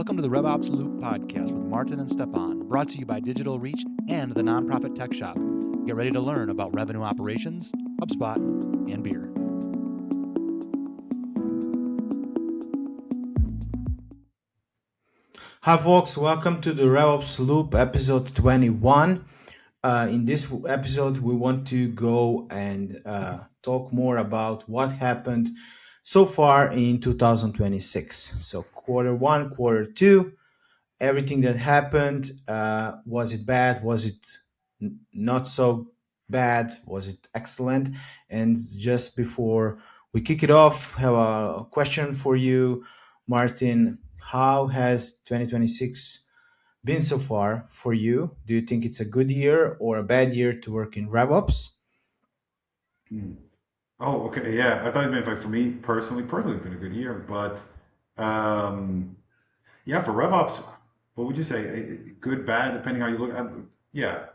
Welcome to the RevOps Loop podcast with Maarten and Stjepan, brought to you by Digital Reach and the nonprofit Tech Shop. Get ready to learn about revenue operations, HubSpot, and beer. Hi folks, welcome to the RevOps Loop episode 21. In this episode, we want to go and talk more about what happened so far in 2026. So quarter one, quarter two, everything that happened, was it bad? Was it not so bad? Was it excellent? And just before we kick it off, have a question for you, Martin. How has 2026 been so far for you? Do you think it's a good year or a bad year to work in RevOps? Oh, okay. Yeah, I thought you meant like for me personally. Personally, it's been a good year, but um, yeah, for RevOps, what would you say? Good, bad, depending how you look. Yeah,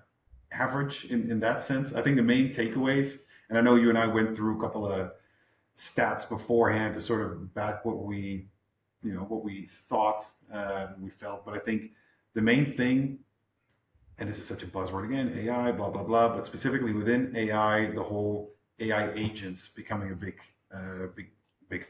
average in that sense. I think the main takeaways, and I know you and I went through a couple of stats beforehand to sort of back what we thought, we felt. But I think the main thing, and this is such a buzzword again, AI, blah blah blah, but specifically within AI, the whole AI agents becoming a big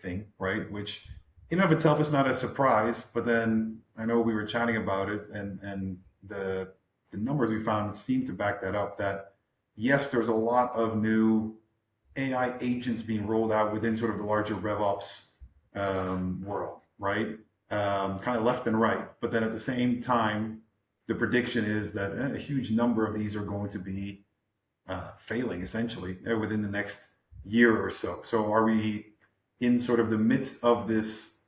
thing, right? Which in and of itself is not a surprise, but then I know we were chatting about it, and the numbers we found seem to back that up. That yes, there's a lot of new AI agents being rolled out within sort of the larger RevOps world, right? Kind of left and right, but then at the same time, the prediction is that a huge number of these are going to be failing essentially within the next year or so. So are we in sort of the midst of this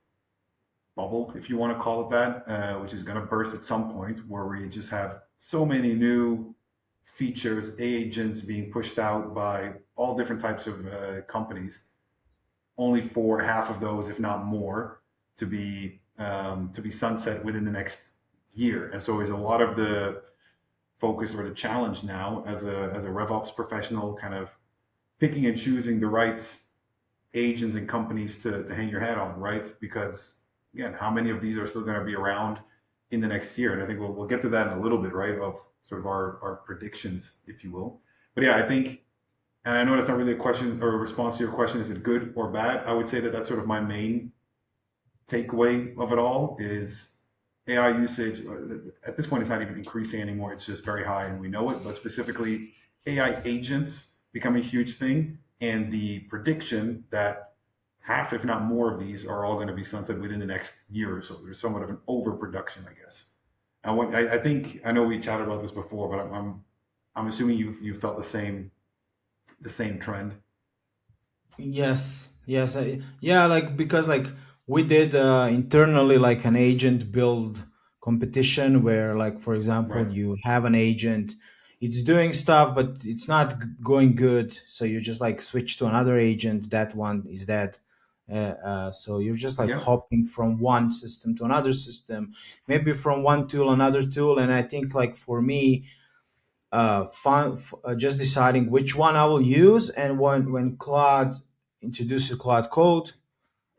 bubble, if you want to call it that, which is going to burst at some point, where we just have so many new features, agents being pushed out by all different types of companies, only for half of those, if not more, to be sunset within the next year. And so is a lot of the focus or the challenge now as a RevOps professional, kind of picking and choosing the right agents and companies to hang your hat on, right? Because again, how many of these are still going to be around in the next year? And I think we'll get to that in a little bit, right? Of sort of our predictions, if you will. But yeah, I think, and I know that's not really a question or a response to your question, is it good or bad? I would say that that's sort of my main takeaway of it all is AI usage. At this point, it's not even increasing anymore. It's just very high and we know it, but specifically AI agents become a huge thing. And the prediction that half, if not more of these are all going to be sunset within the next year or so. There's somewhat of an overproduction, I guess. And I think, I know we chatted about this before, but I'm assuming you felt the same trend. Yes, yes, yeah. Like because like we did internally like an agent build competition where like for example Right. you have an agent, it's doing stuff but it's not going good, so you just like switch to another agent. That one is dead. So you're just like Yeah. hopping from one system to another system, maybe from one tool another tool. And I think like for me, just deciding which one I will use. And when Claude introduces Claude Code,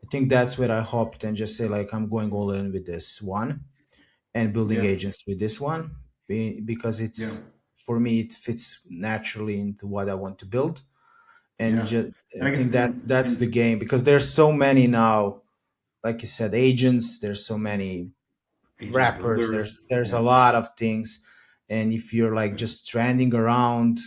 I think that's where I hopped and just say like I'm going all in with this one and building Yeah. agents with this one, because Yeah. it's, for me it fits naturally into what I want to build. And Yeah. just And I I guess think that that's the in game, because there's so many now, like you said, agents. There's so many agent wrappers. builders. There's a Yeah. lot of things, and if you're like Yeah. just stranding around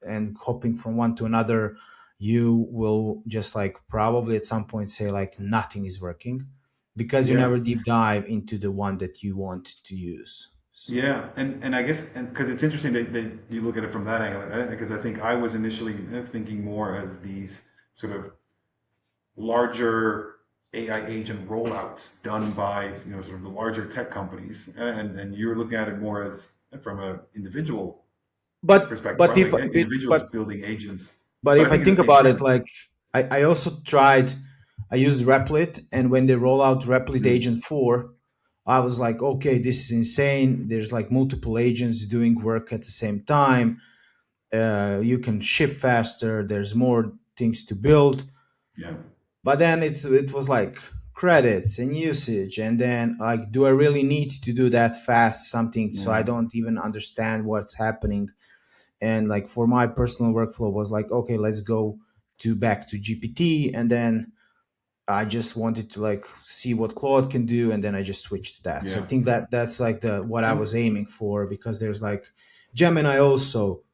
and hopping from one to another, you will just like probably at some point say like nothing is working, because you Yeah. never deep dive into the one that you want to use. So Yeah, and I guess, and because it's interesting that you look at it from that angle, because I think I was initially thinking more as these sort of larger AI agent rollouts done by sort of the larger tech companies, and you're looking at it more as from a individual perspective, but right? if Like individuals building agents. but But I if I think in the think same about it, trend. like I also tried, I used Replit, and when they roll out Replit Mm, Agent 4, I was like, okay, this is insane. There's like multiple agents doing work at the same time. You can ship faster. There's more things to build. yeah, But then it was like credits and usage, and then like, do I really need to do that fast something so I Yeah. don't even understand what's happening? And like for my personal workflow was like, okay, let's go to back to GPT, and then I just wanted to like see what Claude can do, and then I just switched to that. So I Yeah. think that that's like the what I And was aiming for, because there's like Gemini also,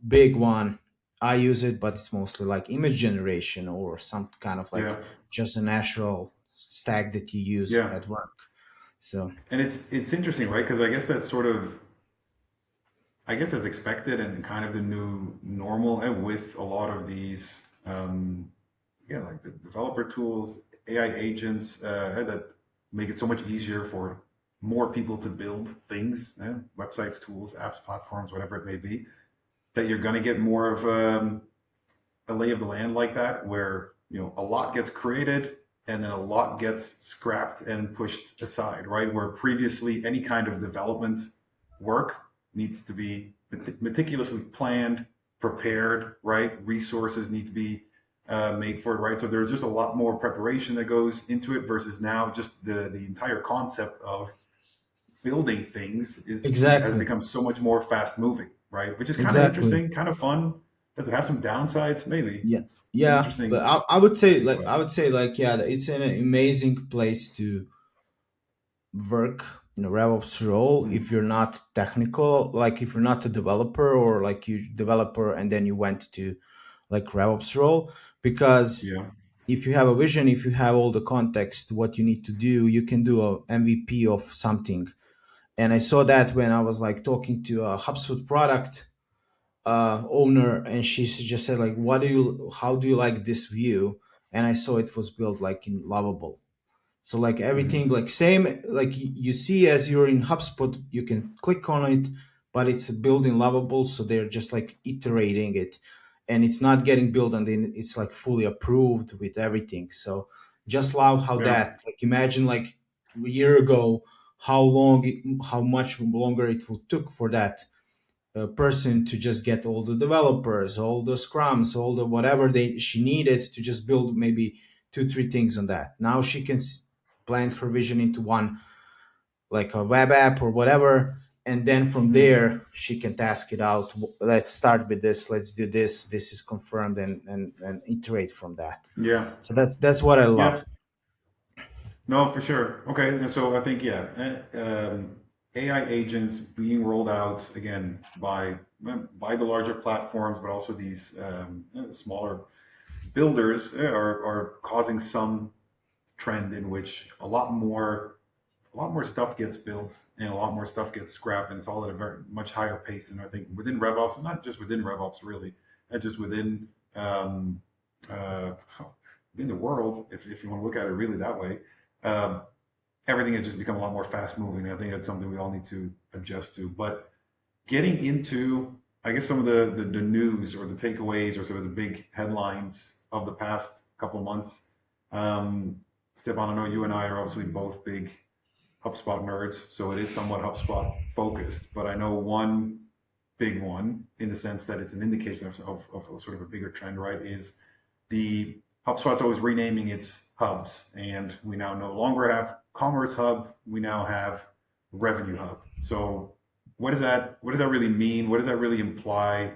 big one. I use it, but it's mostly like image generation or some kind of like yeah. just a natural stack that you use Yeah. at work. So And it's interesting, right? Because I guess that's sort of, I guess that's expected and kind of the new normal, and with a lot of these, yeah, like the developer tools, AI agents, that make it so much easier for more people to build things, websites, tools, apps, platforms, whatever it may be, that you're going to get more of a lay of the land like that, where a lot gets created and then a lot gets scrapped and pushed aside, right? Where previously any kind of development work needs to be meticulously planned, prepared, right? Resources need to be made for it, right? So there's just a lot more preparation that goes into it versus now just the entire concept of building things has exactly, become so much more fast moving, right? Which is kind of exactly. interesting, kind of fun. Does it have some downsides? Maybe. Yeah, It's an yeah. But interesting, I would say like but I would say like yeah, it's an amazing place to work in a RevOps role mm, if you're not technical, like if you're not a developer, or like you developer and then you went to like RevOps role, because yeah, if you have a vision, if you have all the context, what you need to do, you can do a MVP of something. And I saw that when I was like talking to a HubSpot product owner, and she just said like, how do you like this view? And I saw it was built like in Lovable. So like everything hmm, like same, like you see as you're in HubSpot, you can click on it, but it's built in Lovable, so they're just like iterating it, and it's not getting built and then it's like fully approved with everything. So just love how yeah, that, like imagine like a year ago, how much longer it would took for that person to just get all the developers, all the scrums, all the whatever she needed to just build maybe two, three things on that. Now she can blend her vision into one, like a web app or whatever, and then from hmm, there she can task it out. Let's start with this. Let's do this. This is confirmed, and iterate from that. yeah, So that's what I yeah. love. No, for sure. Okay, and so I think yeah, AI agents being rolled out again by the larger platforms, but also these smaller builders are causing some trend in which a lot more stuff gets built and a lot more stuff gets scrapped, and it's all at a very much higher pace. And I think within RevOps, and not just within RevOps, really, not just um, uh, within the world, if you want to look at it really that way, um, everything has just become a lot more fast moving. I think that's something we all need to adjust to. But getting into, I guess, some of the news or the takeaways or sort of the big headlines of the past couple of months. Um, Stefan, I know you and I are obviously both big HubSpot nerds, so it is somewhat HubSpot focused. But I know one big one, in the sense that it's an indication of sort of a bigger trend, right? Is the HubSpot's always renaming its hubs, and we now no longer have Commerce Hub. We now have Revenue Hub. So what does that really mean? What does that really imply?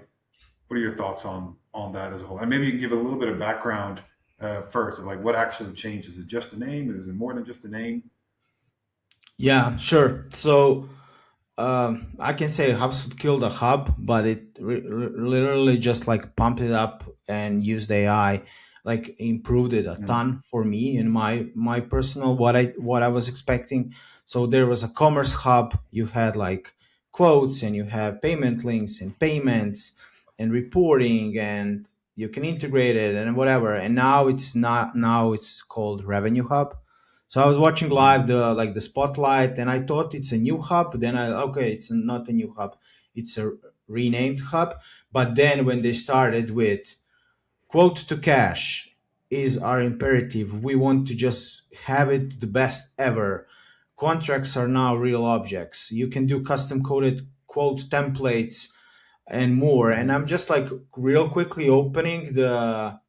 What are your thoughts on that as a whole? And maybe you can give a little bit of background first of like what actually changed. Is it just the name? Is it more than just the name? Yeah, sure. So I can say HubSpot killed a hub, but it literally just like pumped it up and used AI, like improved it a Mm, ton for me in my personal what I was expecting. So there was a commerce hub. You had like quotes, and you have payment links and payments and reporting, and you can integrate it and whatever. And now it's not. Now it's called Revenue Hub. So I was watching live mm, the spotlight, and I thought it's a new hub. Then okay, it's not a new hub, it's a renamed hub. But then when they started with quote to cash is our imperative, we want to just have it the best ever. Contracts are now real objects. You can do custom coded quote templates and more. And mm, I'm just like real quickly opening the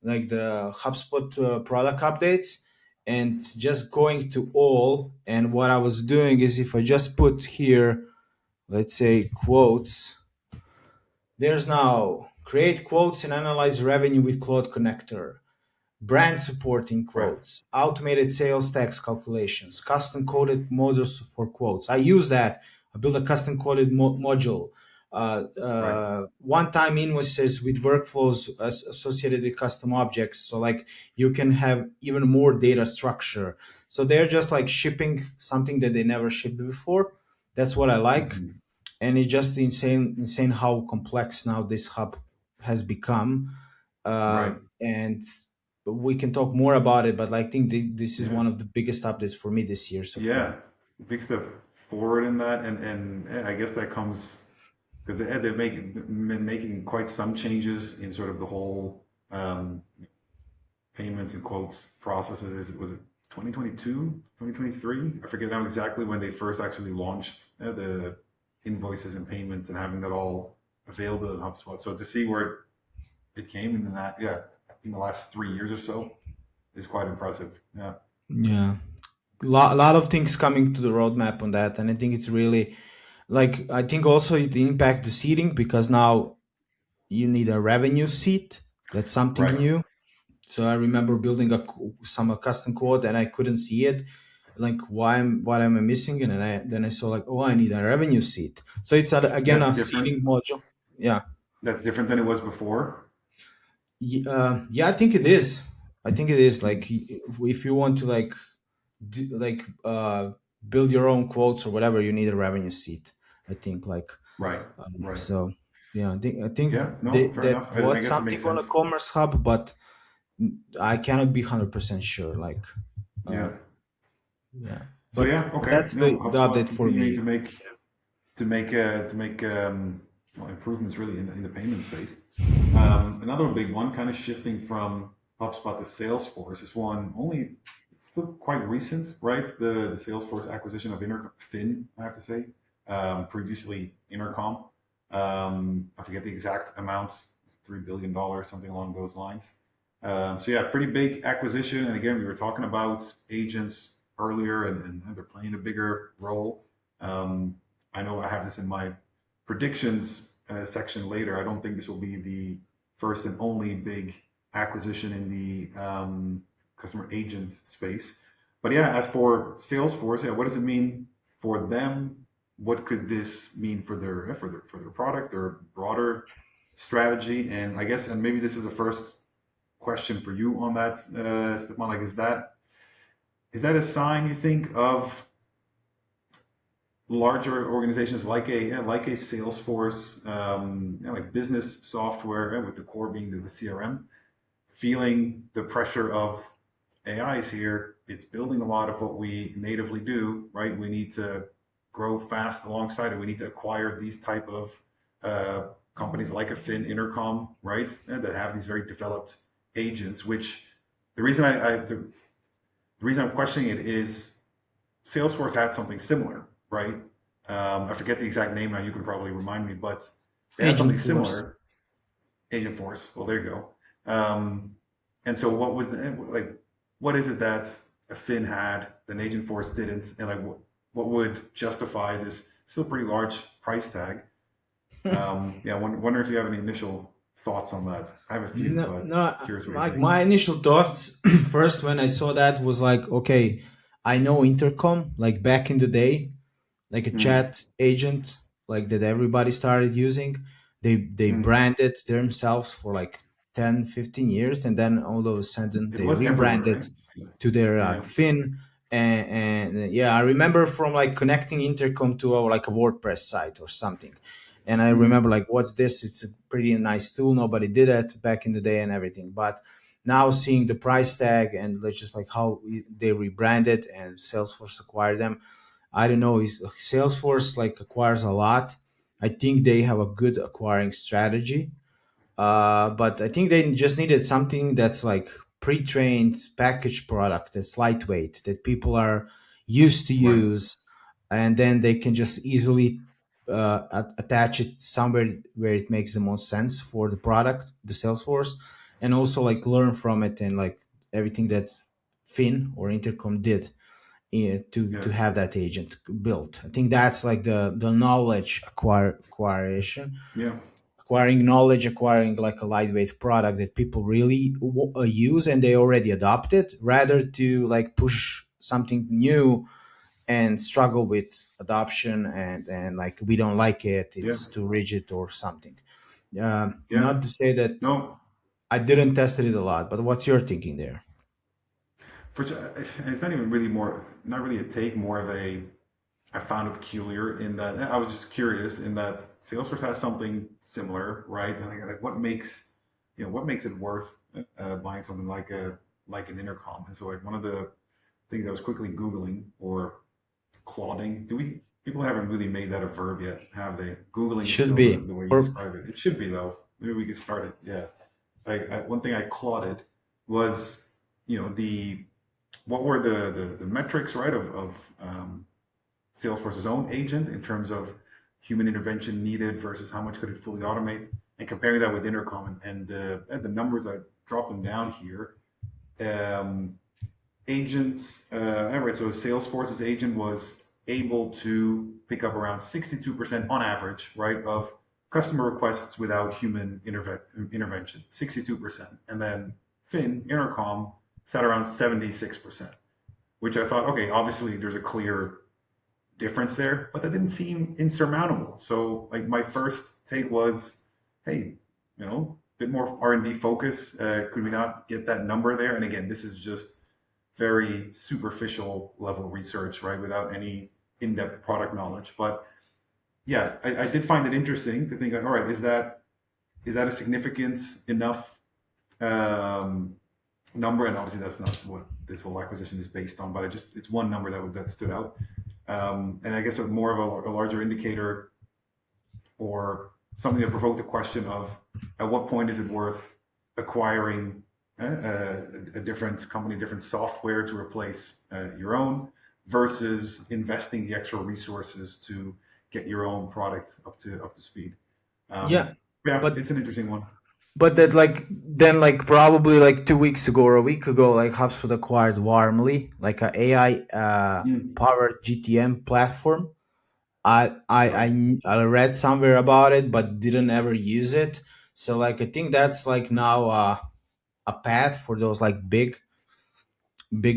HubSpot product updates, and just going to all. And what I was doing is, if I just put here, let's say quotes, there's now create quotes and analyze revenue with Cloud Connector, brand supporting Right. quotes, automated sales tax calculations, custom coded modules for quotes. I use that. I build a custom coded module. Right. One-time invoices with workflows associated with custom objects. So like you can have even more data structure. So they're just like shipping something that they never shipped before. That's what I like. Hmm. And it's just insane how complex now this hub has become. Right. And we can talk more about it, but I think this is Yeah. one of the biggest updates for me this year so Yeah. far. Big step forward in that, and I guess that comes because they've been making quite some changes in sort of the whole payments and quotes processes. Was it 2022, 2023? I forget now exactly when they first actually launched the invoices and payments and having that all available in HubSpot. So to see where it came in that, yeah, in the last 3 years or so is quite impressive. Yeah. Yeah, lot of things coming to the roadmap on that, and I think it's really like, I think also it impact the seating, because now you need a revenue seat. That's something Right. new. So I remember building some custom quote and I couldn't see it. Like, what am I missing? And then I saw like, oh, I need a revenue seat. So it's again That's a different. seating module. Yeah. That's different than it was before. Yeah, I think it is. I think it is Hmm. like, if you want to like like build your own quotes or whatever, you need a revenue seat. I think like, Right. Right. so yeah, I think Yeah. No, fair that enough. I was guess it something makes on a sense. commerce hub, but I cannot be 100% sure. Like, uh, Yeah. yeah, So but yeah. Okay. that's No, the HubSpot update for continuing me. to make well, improvements really in the payment space. Another big one, kind of shifting from HubSpot to Salesforce, is one only still quite recent, right? The Salesforce acquisition of Fin, I have to say, previously Intercom. I forget the exact amount, $3 billion, something along those lines. So yeah, pretty big acquisition. And again, we were talking about agents earlier, and they're playing a bigger role. Um, I know I have this in my predictions section later. I don't think this will be the first and only big acquisition in the customer agent space. But yeah, as for Salesforce, yeah, what does it mean for them? What could this mean for their product, their broader strategy? And I guess, and maybe this is the first question for you on that, Stefan. Like, is that a sign you think of larger organizations like a Salesforce, like business software, with the core being the CRM, feeling the pressure of AI is here. It's building a lot of what we natively do, right? We need to grow fast alongside it. We need to acquire these type of companies like a Fin Intercom, right? That have these very developed agents. Which the reason the reason I'm questioning it is Salesforce had something similar, right? I forget the exact name now. You can probably remind me, but they had Agent something Force. similar. Agent Force. Well, there you go. And so, what was like? What is it that a Fin had that an Agent Force didn't? And like, what would justify this still pretty large price tag? Yeah, wonder if you have any initial thoughts on that. I have a few, No, but no, curious what you like think. my initial thoughts first when I saw that was like, okay, I know Intercom, like back in the day, like a Mm, chat agent, like that everybody started using. They mm. branded themselves for like 10, 15 years, and then all of a sudden It they was everywhere, rebranded right? to their Yeah. Fin. And yeah, I remember from like connecting Intercom to like a WordPress site or something. And I Mm, remember like, what's this? It's a pretty nice tool. Nobody did it back in the day and everything. But now seeing the price tag and like, just like how they rebranded and Salesforce acquired them, I don't know. Is Salesforce like acquires a lot? I think they have a good acquiring strategy, but I think they just needed something that's like pre-trained packaged product that's lightweight that people are used to right. use, and then they can just easily attach it somewhere where it makes the most sense for the product, the Salesforce, and also like learn from it and like everything that Fin or Intercom did to Yeah. have that agent built. I think that's like the knowledge acquisition, Yeah. acquiring knowledge, acquiring like a lightweight product that people really use and they already adopted, rather to like push something new and struggle with adoption and like we don't like it, Yeah. it's too rigid or something. Yeah. Not to say that No. I didn't test it a lot, but what's your thinking there? It's not even really more, not really a take, more of a, I found it peculiar in that I was just curious in that Salesforce has something similar, right? And like what makes, what makes it worth buying something like an intercom? And so like one of the things I was quickly Googling or clodding, people haven't really made that a verb yet, have they? Googling is Should still be. the way you Or describe it. It should be though. Maybe we could start it. Yeah. One thing I clodded was, the what were the metrics, right, of Salesforce's own agent in terms of human intervention needed versus how much could it fully automate, and comparing that with Intercom and the numbers I dropped them down here. Um, Agents, right, so Salesforce's agent was able to pick up around 62% on average, right, of customer requests without human intervention, 62%. And then Fin, Intercom, sat around 76%, which I thought, okay, obviously there's a clear difference there, but that didn't seem insurmountable. So like my first take was, hey, a bit more R&D focus. Could we not get that number there? And again, this is just very superficial level research, right, without any in-depth product knowledge. But yeah, I did find it interesting to think like, all right, is that a significant enough um, number? And obviously that's not what this whole acquisition is based on, but it's one number that stood out. And I guess it was more of a larger indicator or something that provoked the question of at what point is it worth acquiring a different company, different software to replace your own versus investing the extra resources to get your own product up to speed. yeah, Yeah, but it's an interesting one. that like then like probably like 2 weeks ago or a week ago, like HubSpot acquired Warmly, like a AI Mm, powered GTM platform. I, I right. I read somewhere about it, but didn't ever use it. So like I think that's like now a path for those like big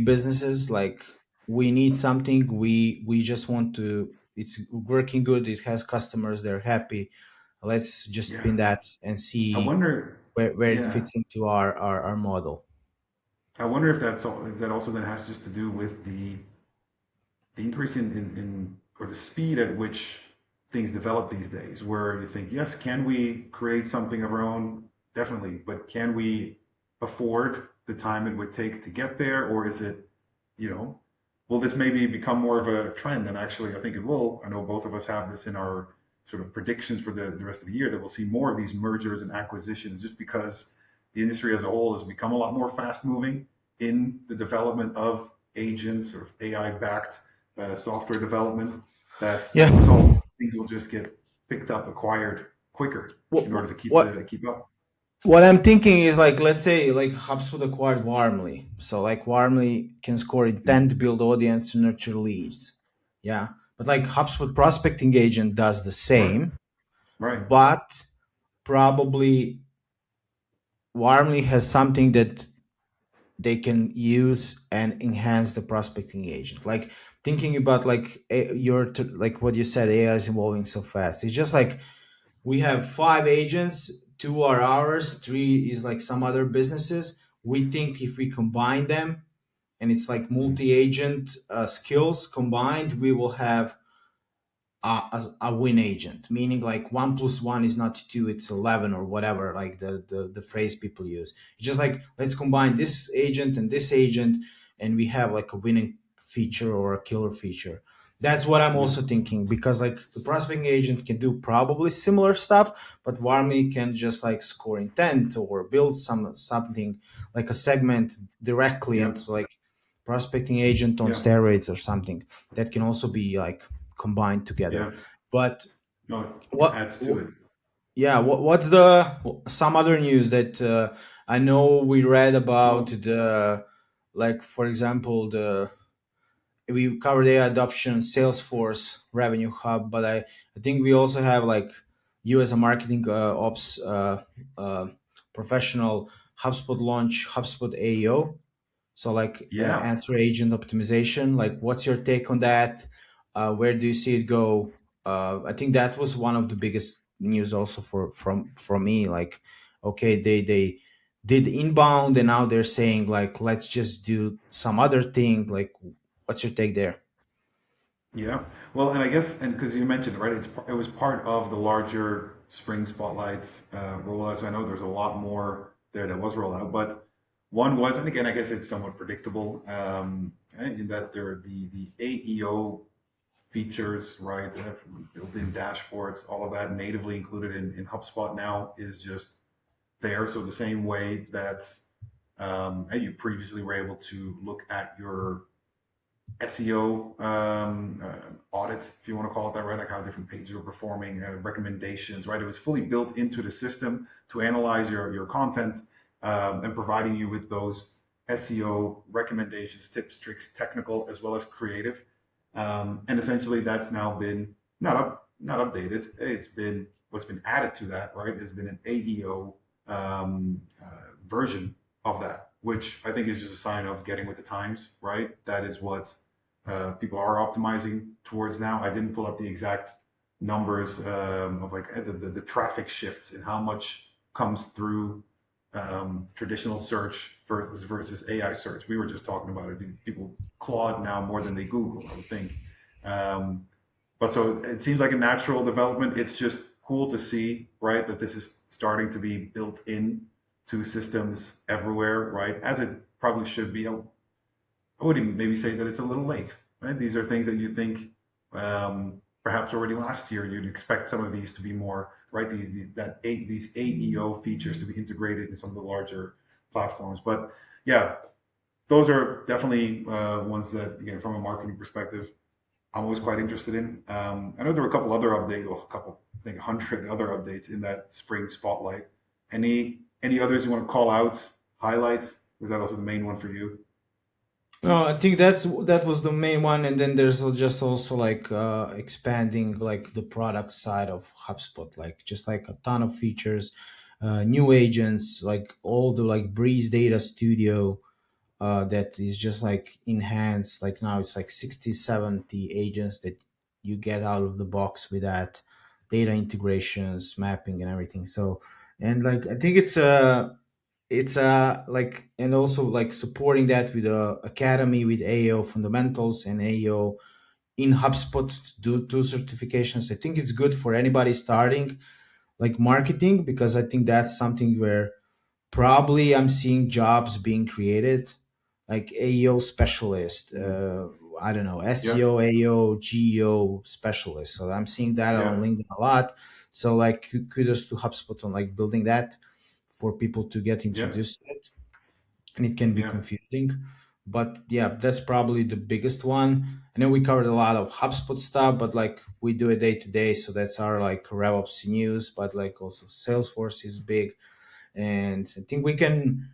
businesses. Like we need something, we just want to. It's working good. It has customers. They're happy. Let's just Yeah. pin that and I see wonder. where it Yeah. fits into our model. I wonder if that also then has just to do with the increase in or the speed at which things develop these days, where you think, yes, can we create something of our own? Definitely, but can we afford the time it would take to get there, or is it, will this maybe become more of a trend? And actually, I think it will. I know both of us have this in our sort of predictions for the rest of the year that we'll see more of these mergers and acquisitions just because the industry as a whole has become a lot more fast moving in the development of agents or AI backed software development, that Yeah. as a result, things will just get picked up, acquired quicker What in order to keep what the keep up. what I'm thinking is like, let's say like HubSpot acquired Warmly, so like Warmly can score intent, Mm, build audience, nurture leads. Yeah, but like HubSpot prospecting agent does the right, same, right, but probably Warmly has something that they can use and enhance the prospecting agent. Like thinking about like like what you said, AI is evolving so fast. It's just like we have 5 agents, 2 are ours, 3 is like some other businesses. We think if we combine them and it's like multi-agent skills combined, we will have a win agent, meaning like 1 plus 1 is not 2, it's 11 or whatever, like the phrase people use. It's just like, let's combine this agent and this agent, and we have like a winning feature or a killer feature. That's what I'm yeah, also thinking, because like the prospecting agent can do probably similar stuff, but Warmy can just like score intent or build something like a segment directly yeah, into like prospecting agent on yeah, steroids or something that can also be like combined together. yeah. But No, it what adds to it. yeah, what's the some other news that I know we read about Well, the like for example, the we covered AI adoption, Salesforce Revenue Hub, but I think we also have like you as a marketing ops uh, professional, HubSpot launch, HubSpot AEO. So like Yeah. answer agent optimization. Like, what's your take on that? Where do you see it go? I think that was one of the biggest news also from me. Like, okay, they did inbound and now they're saying like let's just do some other thing. Like, what's your take there? Yeah. Well, and I guess, and because you mentioned it, right, it was part of the larger Spring Spotlights rollout. So I know there's a lot more there that was rolled out, but one was, and again, I guess it's somewhat predictable, in that there are the AEO features, right, built-in dashboards, all of that natively included in HubSpot now is just there. So the same way that you previously were able to look at your SEO audits, if you want to call it that, right? Like how different pages are performing, recommendations, right? It was fully built into the system to analyze your content and providing you with those SEO recommendations, tips, tricks, technical as well as creative. And essentially, that's now been not updated. It's been what's been added to that, right? Has been an AEO version of that, which I think is just a sign of getting with the times, right? That is what people are optimizing towards now. I didn't pull up the exact numbers of like the traffic shifts and how much comes through traditional search versus AI search. We were just talking about it. People Claude now more than they Google, I would think. But so it seems like a natural development. It's just cool to see, right, that this is starting to be built in to systems everywhere, right, as it probably should be. I would even maybe say that it's a little late, right? These are things that you think perhaps already last year you'd expect some of these to be more, right? These AEO features to be integrated in some of the larger platforms. But yeah, those are definitely ones that, again, from a marketing perspective, I'm always quite interested in. I know there were a couple other updates, well, a couple, I think 100 other updates in that spring spotlight. Any others you want to call out, highlight? Was that also the main one for you? No, I think that was the main one, and then there's just also like expanding like the product side of HubSpot, like just like a ton of features, new agents, like all the like Breeze Data Studio that is just like enhanced. Like now it's like 60, 70 agents that you get out of the box with that data integrations, mapping, and everything. So, and like I think it's like, and also like supporting that with a academy with AEO fundamentals and AEO in HubSpot to do two certifications. I think it's good for anybody starting like marketing, because I think that's something where probably I'm seeing jobs being created like AEO specialist, Mm. I don't know, Yeah, SEO, AEO, GEO specialist. So I'm seeing that on yeah, LinkedIn a lot. So like kudos to HubSpot on like building that for people to get yeah, introduced to it, and it can be yeah. confusing. But yeah, that's probably the biggest one. I know we covered a lot of HubSpot stuff, but like we do it day to day, so that's our like RevOps news. But like also Salesforce is big, and I think we can,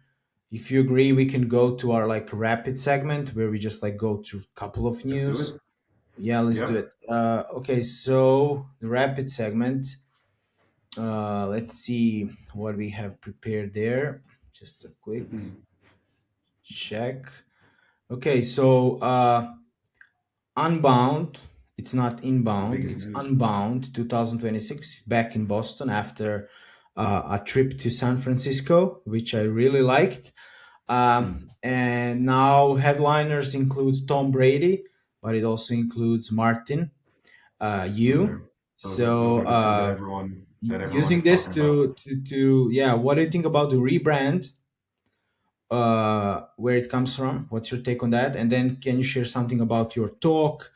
if you agree, we can go to our like rapid segment where we just like go through a couple of Let's do news. it. Yeah, let's do Yep. it. Okay, so the rapid segment. Let's see what we have prepared there. Just a quick check. Okay, so Unbound, it's not The Inbound, biggest it's news. Unbound 2026, back in Boston after a trip to San Francisco, which I really liked. And now headliners include Tom Brady, but it also includes Martin, Those you. are those So are the two that everyone using is this talking about. to yeah, what do you think about the rebrand? Where it comes from? What's your take on that? And then can you share something about your talk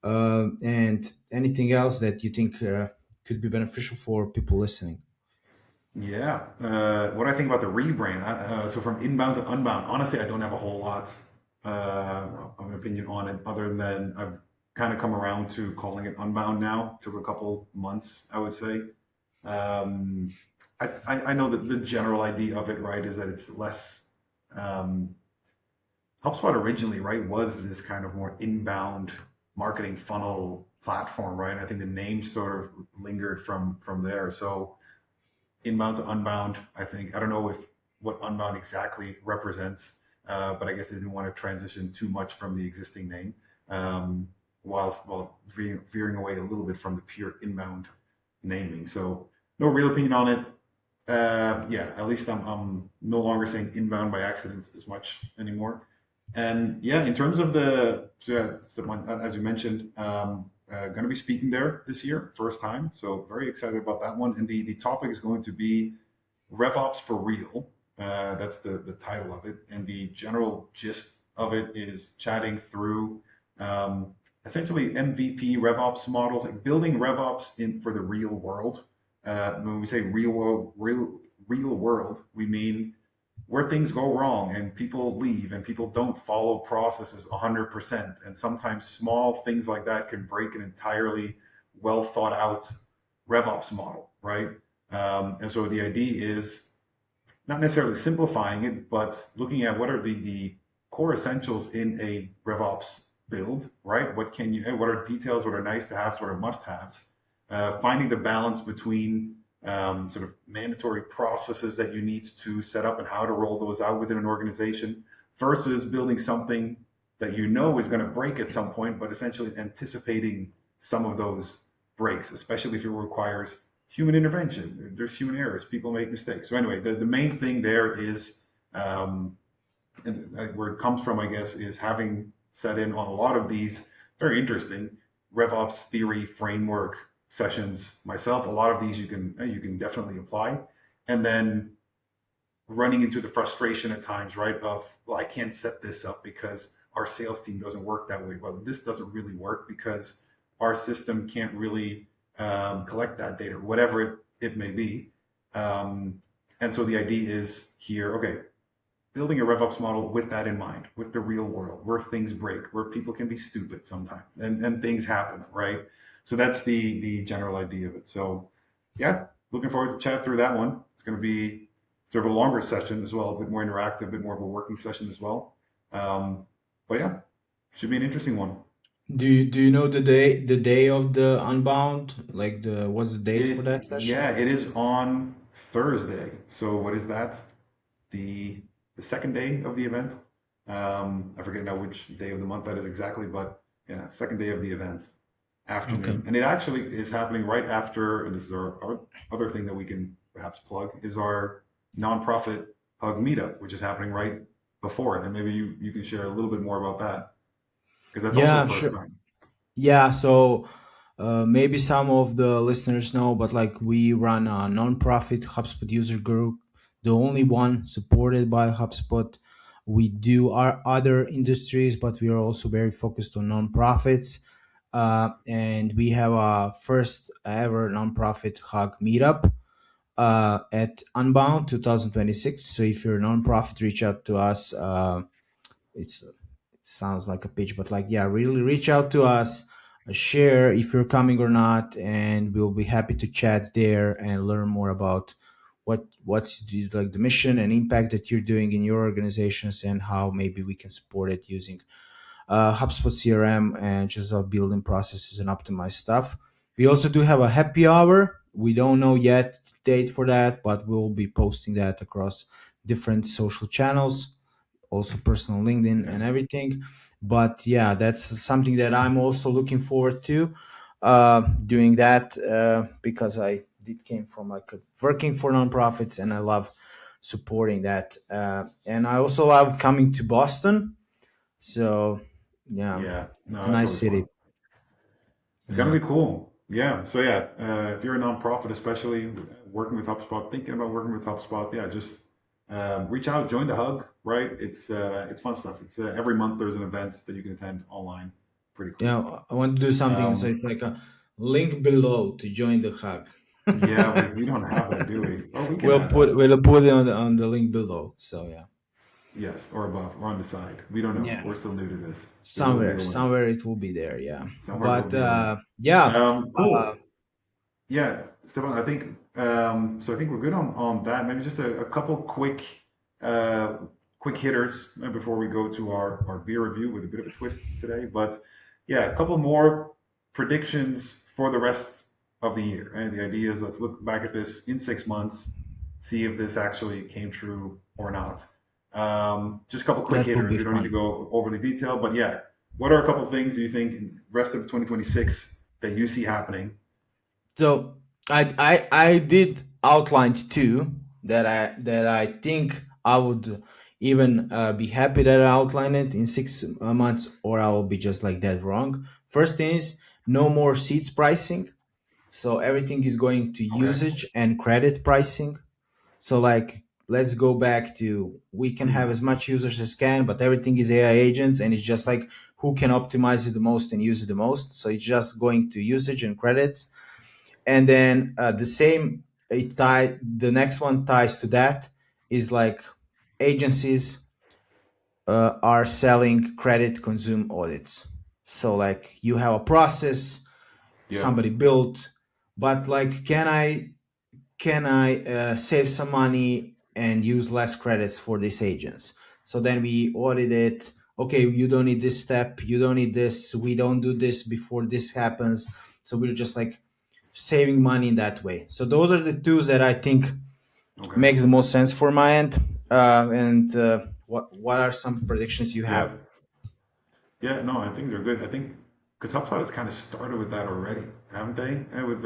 and anything else that you think could be beneficial for people listening? Yeah. What I think about the rebrand. So from inbound to unbound, honestly, I don't have a whole lot of an opinion on it, other than I've kind of come around to calling it unbound now. Took a couple months, I would say. Um, I know that the general idea of it, right, is that it's less. Um, HubSpot originally, right, was this kind of more inbound marketing funnel platform, right? I think the name sort of lingered from there. So inbound to unbound, I think, I don't know if what unbound exactly represents, but I guess they didn't want to transition too much from the existing name, while veering away a little bit from the pure inbound naming. So no real opinion on it. Yeah, at least I'm no longer saying inbound by accident as much anymore. And yeah, in terms of so yeah, Stefan, as you mentioned, going to be speaking there this year, first time. So very excited about that one. And the topic is going to be RevOps for real. That's the title of it. And the general gist of it is chatting through essentially MVP RevOps models, like building RevOps in for the real world. When we say real world, we mean where things go wrong and people leave and people don't follow processes 100%. And sometimes small things like that can break an entirely well thought out RevOps model, right? And so the idea is not necessarily simplifying it, but looking at what are the core essentials in a RevOps build, right? What are details, what are nice to haves, what are must haves? Finding the balance between sort of mandatory processes that you need to set up and how to roll those out within an organization versus building something that you know is going to break at some point, but essentially anticipating some of those breaks, especially if it requires human intervention. There's human errors. People make mistakes. So anyway, the main thing there is, and where it comes from, I guess, is having set in on a lot of these very interesting RevOps theory framework sessions myself. A lot of these you can definitely apply, and then running into the frustration at times, right? Of, well, I can't set this up because our sales team doesn't work that way. Well, this doesn't really work because our system can't really collect that data, whatever it may be. And so the idea is here, okay, building a RevOps model with that in mind, with the real world, where things break, where people can be stupid sometimes, and things happen, right? So that's the general idea of it. So yeah, looking forward to chat through that one. It's going to be sort of a longer session as well, a bit more interactive, a bit more of a working session as well. But yeah, should be an interesting one. Do you know the day of the Unbound? Like the what's the date for that Yeah, session? it is on Thursday. So what is that? The the second day of the event. I forget now which day of the month that is exactly, but yeah, second day of the event, Okay. afternoon. And it actually is happening right after, and this is our other thing that we can perhaps plug, is our nonprofit hug meetup, which is happening right before it. And maybe you can share a little bit more about that, because that's also Yeah, the first sure. time. Yeah, so maybe some of the listeners know, but like we run a nonprofit HubSpot user group, the only one supported by HubSpot. We do our other industries, but we are also very focused on nonprofits. And we have a first ever nonprofit hug meetup at Unbound 2026. So if you're a nonprofit, reach out to us. It's sounds like a pitch, but like, yeah, really reach out to us, share if you're coming or not, and we'll be happy to chat there and learn more about like the mission and impact that you're doing in your organizations and how maybe we can support it using HubSpot CRM and just building processes and optimize stuff. We also do have a happy hour. We don't know yet date for that, but we'll be posting that across different social channels, also personal LinkedIn Yeah. and everything. But yeah, that's something that I'm also looking forward to doing that because I did came from like working for nonprofits and I love supporting that. And I also love coming to Boston. So yeah, Yeah. it's No, a that's nice always fun. city. It's gonna Yeah. be cool. Yeah. So yeah, if you're a nonprofit, especially working with HubSpot, thinking about working with HubSpot, yeah, just reach out, join the hug. Right? It's fun stuff. It's every month there's an event that you can attend online. Pretty cool. Yeah, I want to do something. So Um, it's like a link below to join the hub. yeah, we don't have that, do we? Oh, we can we'll add put that. we'll put it on the link below. So yeah. Yes, or above, or on the side. We don't know. Yeah. We're still new to this. There will be Somewhere a link. somewhere it will be there, yeah, Somewhere there will but be a link. yeah. uh, Cool. Yeah, Stefan, I think so. I think we're good on that. Maybe just a couple quick uh, quick hitters before we go to our beer review with a bit of a twist today. But yeah, a couple more predictions for the rest of the year. And the idea is let's look back at this in 6 months, see if this actually came true or not. Just a couple quick That will hitters. be We don't need to fun. go overly detailed, but yeah, what are a couple things do you think in the rest of 2026 that you see happening? So I did outline two that I think I would even be happy that I outline it in 6 months, or I will be just like that wrong. First thing is no more seats pricing. So everything is going to Okay. usage and credit pricing. So like let's go back to we can have Hmm. as much users as can, but everything is AI agents, and it's just like who can optimize it the most and use it the most. So it's just going to usage and credits. And then the same the next one ties to that is like agencies are selling credit consume audits. So like you have a process Yeah. somebody built, but like can I save some money and use less credits for these agents? So then we audit it. Okay, you don't need this step. You don't need this. We don't do this before this happens. So we're just like saving money in that way. So those are the tools that I think Okay. makes the most sense for my end. And what are some predictions you Yeah. have? Yeah, no, I think they're good. I think because HubSpot has kind of started with that already, haven't they? And with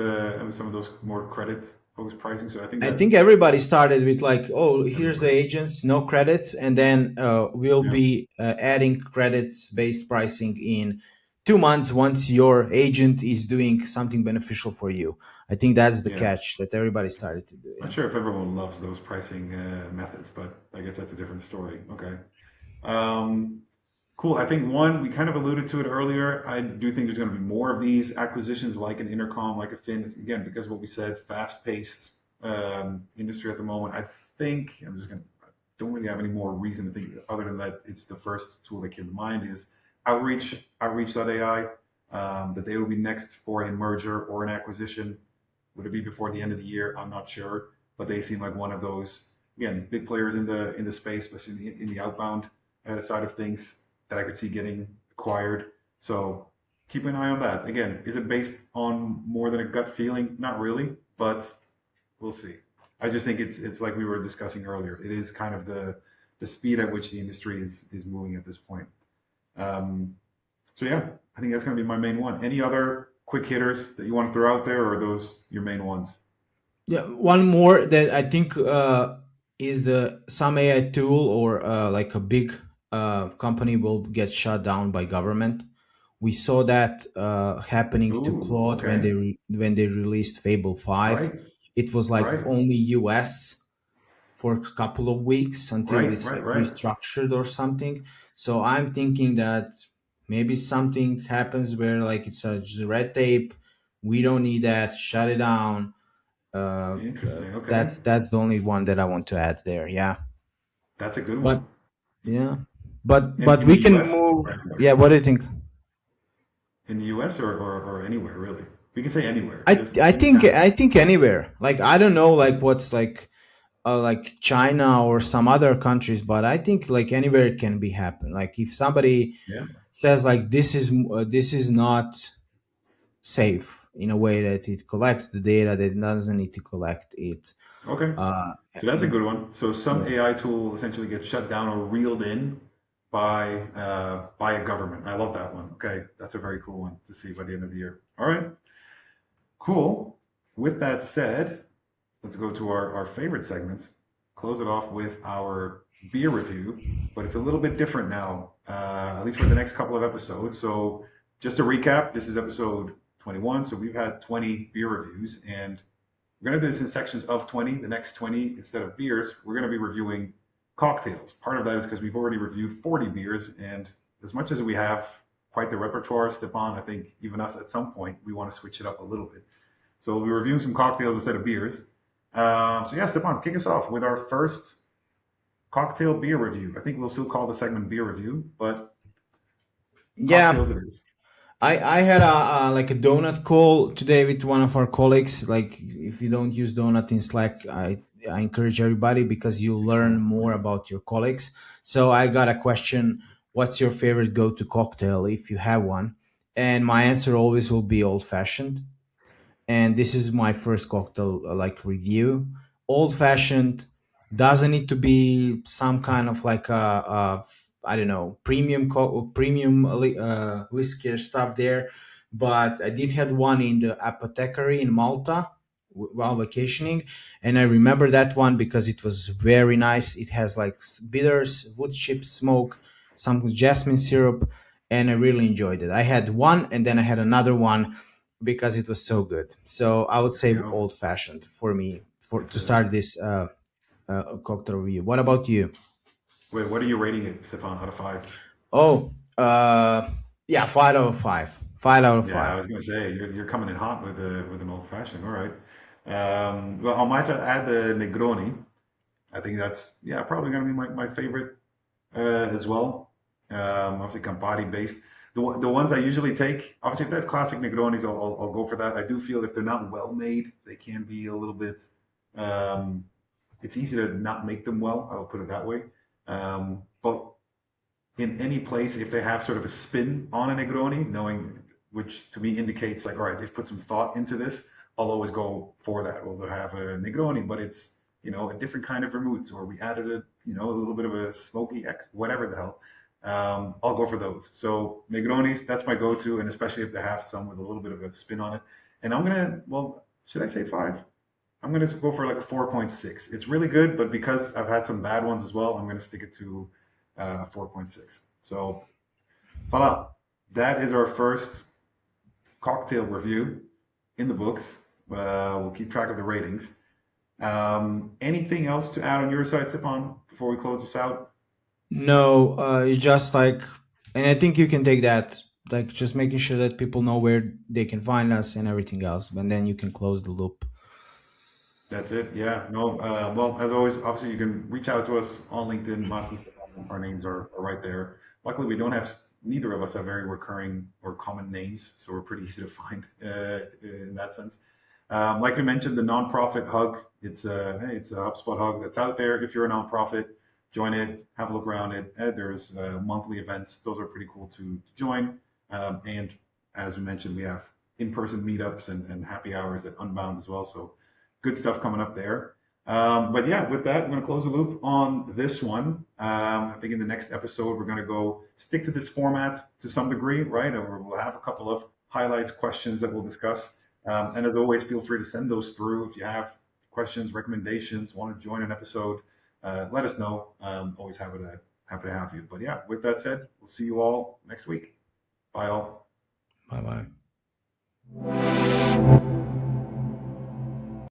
some of those more credit focused pricing. So I think I that think everybody started with like, oh, here's the everybody. agents, no credits, and then we'll Yeah, be adding credits based pricing in 2 months once your agent is doing something beneficial for you. I think that's the yeah. catch that everybody started to do. Not Yeah. sure if everyone loves those pricing methods, but I guess that's a different story. Okay. Um, cool. I think one, we kind of alluded to it earlier. I do think there's going to be more of these acquisitions like an Intercom, like a Fin. Again, because of what we said, fast-paced industry at the moment. I think I'm just going to, don't really have any more reason to think other than that it's the first tool that came to mind is Outreach.ai, that they will be next for a merger or an acquisition. Would it be before the end of the year? I'm not sure, but they seem like one of those again big players in the space, especially in the outbound side of things that I could see getting acquired. So keep an eye on that. Again, is it based on more than a gut feeling? Not really, but we'll see. I just think it's like we were discussing earlier. It is kind of the speed at which the industry is moving at this point. Um, so yeah, I think that's going to be my main one. Any other quick hitters that you want to throw out there, or are those your main ones? Yeah, one more that I think is the some AI tool or like a big company will get shut down by government. We saw that happening to Ooh, Claude when okay. when they released Fable 5. Right, It was like right, only US for a couple of weeks until right, it's right, like right. restructured or something. So I'm thinking that maybe something happens where like it's a just red tape. We don't need that. Shut it down. Interesting. Okay, That's the only one that I want to add there. Yeah, that's a good but one. yeah, but In the we can U.S. move. or anywhere? Yeah, what do you think? In the U.S. or anywhere really? We can say anywhere. I Just I any think kind of. I think anywhere. Like I don't know, like what's like China or some other countries, but I think like anywhere it can be happen. Like if somebody Yeah. says like this is not safe in a way that it collects the data that it doesn't need to collect it. Okay. Uh, So that's a good one. So some yeah. AI tool essentially gets shut down or reeled in by a government. I love that one. Okay, that's a very cool one to see by the end of the year. All right, cool. With that said, let's go to our favorite segment. Close it off with our beer review, but it's a little bit different now, at least for the next couple of episodes. So just to recap, this is episode 21. So we've had 20 beer reviews, and we're going to do this in sections of 20. The next 20, instead of beers, we're going to be reviewing cocktails. Part of that is because we've already reviewed 40 beers, and as much as we have quite the repertoire, Stjepan, I think even us at some point, we want to switch it up a little bit. So we'll be reviewing some cocktails instead of beers. So yeah, Stjepan, kick us off with our first cocktail beer review. I think we'll still call the segment beer review, but Yeah, cocktails it is. I had a like a donut call today with one of our colleagues. Like if you don't use donut in Slack, I encourage everybody because you learn more about your colleagues. So I got a question: what's your favorite go-to cocktail if you have one? And my answer always will be old fashioned. And this is my first cocktail like review. Old fashioned doesn't need to be some kind of like a I don't know, premium whiskey or stuff there, but I did had one in the apothecary in Malta while vacationing, and I remember that one because it was very nice. It has like bitters, wood chip smoke, some jasmine syrup, and I really enjoyed it. I had one and then I had another one because it was so good. So I would There you say go. old fashioned for me for That's to it. start this cocktail review. What about you? Wait, what are you rating it, Stefan, out of five? Oh, yeah, 5 out of 5. 5 out of 5. Yeah, I was gonna say you're coming in hot with an old fashioned. All right. Well, on my side, I had the Negroni. I think that's yeah probably gonna be my favorite as well. Obviously Campari based. The ones I usually take, obviously if they have classic Negronis, I'll go for that. I do feel if they're not well made, they can be a little bit. Um, it's easy to not make them well. I'll put it that way. But in any place, if they have sort of a spin on a Negroni, knowing which to me indicates like, all right, they've put some thought into this, I'll always go for that. Well, they'll have a Negroni, but it's, a different kind of vermouth, or we added a little bit of a smoky X, whatever the hell. I'll go for those. So Negronis, that's my go-to, and especially if they have some with a little bit of a spin on it. And well, should I say five? I'm gonna go for like a 4.6. It's really good, but because I've had some bad ones as well, I'm gonna stick it to 4.6. So voila, that is our first cocktail review in the books. We'll keep track of the ratings. Anything else to add on your side, Stepan, before we close this out? No, it's just like, and I think you can take that, like just making sure that people know where they can find us and everything else, and then you can close the loop. That's it. Yeah. No. Well, as always, obviously you can reach out to us on LinkedIn. Maarten and Stjepan, our names are right there. Luckily, we don't have neither of us have very recurring or common names, so we're pretty easy to find in that sense. Like we mentioned, the nonprofit hug. It's a HubSpot hug that's out there. If you're a nonprofit, join it. Have a look around it. There's monthly events. Those are pretty cool to join. And as we mentioned, we have in-person meetups and happy hours at Unbound as well. So good stuff coming up there. But yeah, with that, I'm going to close the loop on this one. I think in the next episode, we're going to go stick to this format to some degree, right? And we'll have a couple of highlights, questions that we'll discuss. And as always, feel free to send those through. If you have questions, recommendations, want to join an episode, let us know. Always happy to have you. But yeah, with that said, we'll see you all next week. Bye all. Bye bye.